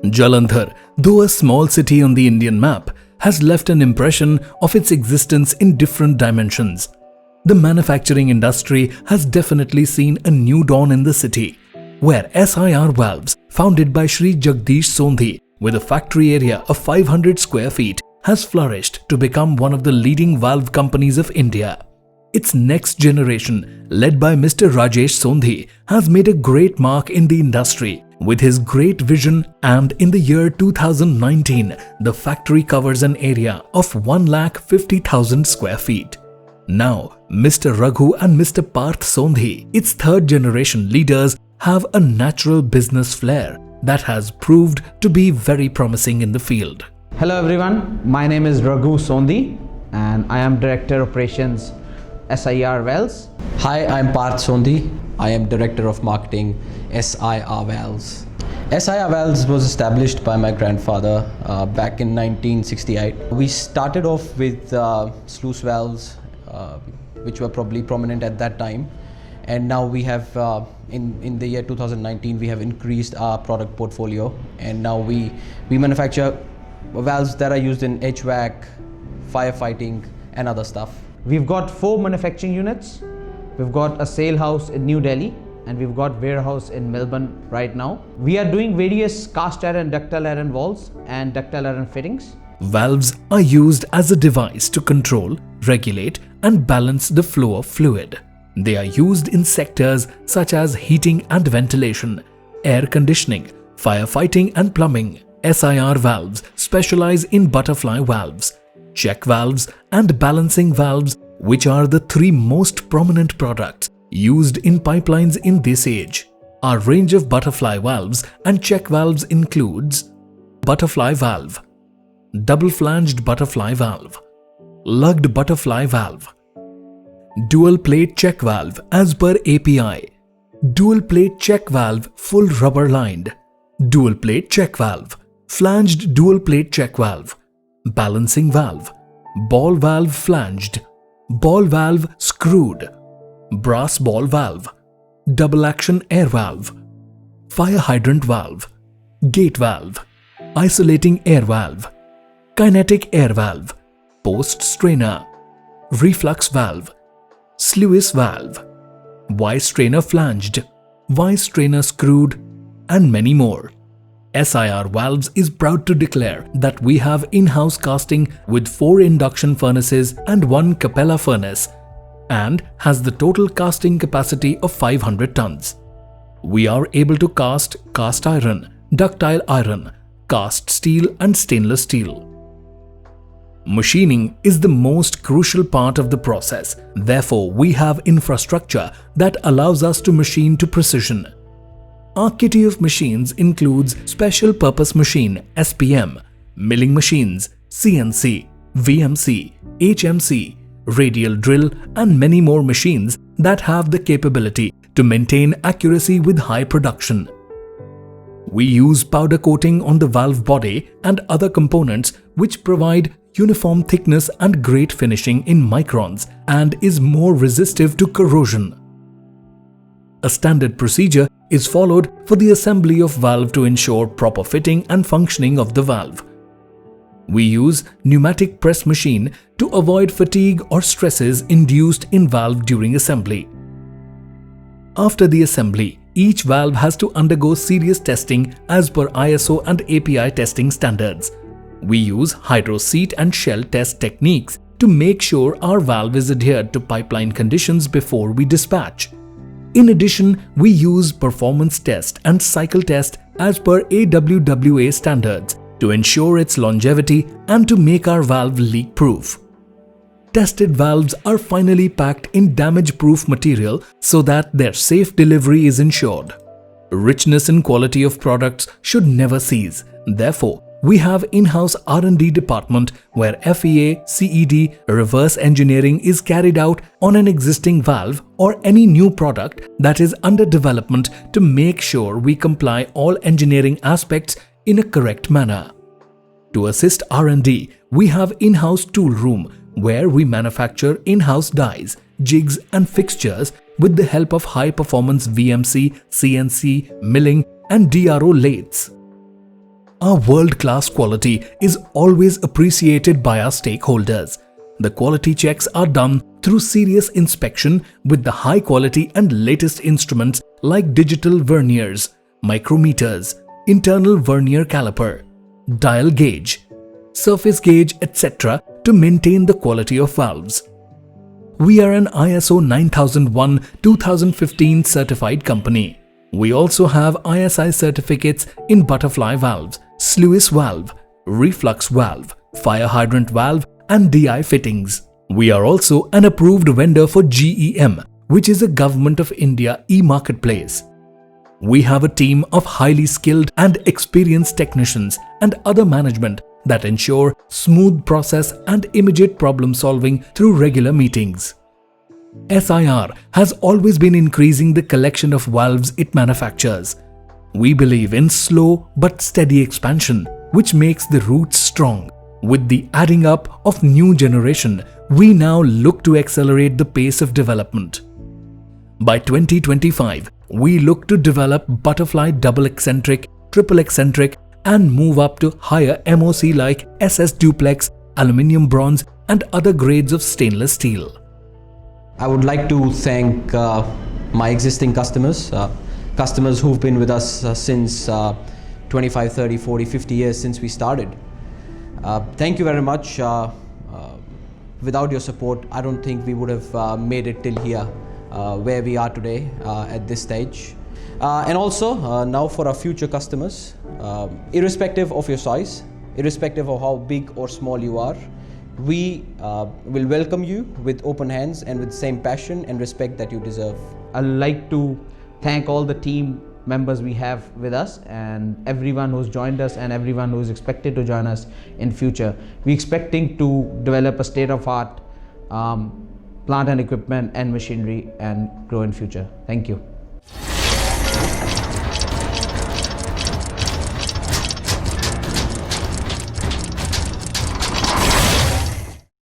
Jalandhar, though a small city on the Indian map, has left an impression of its existence in different dimensions. The manufacturing industry has definitely seen a new dawn in the city, where SIR Valves, founded by Shri Jagdish Sondhi with a factory area of 500 square feet, has flourished to become one of the leading valve companies of India. Its next generation, led by Mr. Rajesh Sondhi, has made a great mark in the industry with his great vision, and in the year 2019, the factory covers an area of 1,50,000 square feet. Now, Mr. Raghu and Mr. Parth Sondhi, its third generation leaders, have a natural business flair that has proved to be very promising in the field. Hello everyone, my name is Raghu Sondhi and I am Director Operations SIR Valves. Hi, I'm Parth Sondhi. I am Director of Marketing SIR Valves. SIR Valves was established by my grandfather back in 1968. We started off with sluice valves, which were probably prominent at that time. And now we have, in the year 2019, we have increased our product portfolio. And now we manufacture valves that are used in HVAC, firefighting and other stuff. We've got 4 manufacturing units. We've got a sale house in New Delhi and we've got warehouse in Melbourne right now. We are doing various cast iron, ductile iron valves and ductile iron fittings. Valves are used as a device to control, regulate and balance the flow of fluid. They are used in sectors such as heating and ventilation, air conditioning, firefighting and plumbing. SIR Valves specialize in butterfly valves, check valves and balancing valves, which are the 3 most prominent products used in pipelines in this age. Our range of butterfly valves and check valves includes butterfly valve, double-flanged butterfly valve, lugged butterfly valve, dual plate check valve as per API, dual plate check valve full rubber lined, dual plate check valve, flanged dual plate check valve, balancing valve, ball valve flanged, ball valve screwed, brass ball valve, double action air valve, fire hydrant valve, gate valve, isolating air valve, kinetic air valve, post strainer, reflux valve, sluice valve, Y strainer flanged, Y strainer screwed and many more. SIR Valves is proud to declare that we have in-house casting with 4 induction furnaces and 1 Capella furnace and has the total casting capacity of 500 tons. We are able to cast iron, ductile iron, cast steel and stainless steel. Machining is the most crucial part of the process. Therefore, we have infrastructure that allows us to machine to precision. Our kitty of machines includes Special Purpose Machine SPM, milling machines, CNC, VMC, HMC, radial drill and many more machines that have the capability to maintain accuracy with high production. We use powder coating on the valve body and other components which provide uniform thickness and great finishing in microns and is more resistive to corrosion. A standard procedure is followed for the assembly of valve to ensure proper fitting and functioning of the valve. We use pneumatic press machine to avoid fatigue or stresses induced in valve during assembly. After the assembly, each valve has to undergo serious testing as per ISO and API testing standards. We use hydro seat and shell test techniques to make sure our valve is adhered to pipeline conditions before we dispatch. In addition, we use performance test and cycle test as per AWWA standards to ensure its longevity and to make our valve leak-proof. Tested valves are finally packed in damage-proof material so that their safe delivery is ensured. Richness and quality of products should never cease. Therefore, we have in-house R&D department where FEA, CED, reverse engineering is carried out on an existing valve or any new product that is under development to make sure we comply all engineering aspects in a correct manner. To assist R&D, we have in-house tool room where we manufacture in-house dies, jigs and fixtures with the help of high-performance VMC, CNC, milling and DRO lathes. Our world-class quality is always appreciated by our stakeholders. The quality checks are done through serious inspection with the high quality and latest instruments like digital verniers, micrometers, internal vernier caliper, dial gauge, surface gauge, etc. to maintain the quality of valves. We are an ISO 9001-2015 certified company. We also have ISI certificates in butterfly valves, sluice valve, reflux valve, fire hydrant valve and DI fittings. We are also an approved vendor for GEM, which is a Government of India e-marketplace. We have a team of highly skilled and experienced technicians and other management that ensure smooth process and immediate problem solving through regular meetings. SIR has always been increasing the collection of valves it manufactures. We believe in slow but steady expansion, which makes the roots strong. With the adding up of new generation, we now look to accelerate the pace of development. By 2025, we look to develop butterfly double eccentric, triple eccentric and move up to higher MOC like SS duplex, aluminium bronze and other grades of stainless steel. I would like to thank my existing customers, customers who've been with us since 25, 30, 40, 50 years since we started. Thank you very much. Without your support, I don't think we would have made it till here, where we are today at this stage. And also now for our future customers, irrespective of your size, irrespective of how big or small you are, we will welcome you with open hands and with the same passion and respect that you deserve. I'd like to thank all the team members we have with us and everyone who's joined us and everyone who's expected to join us in future. We're expecting to develop a state-of-art plant and equipment and machinery and grow in future. Thank you.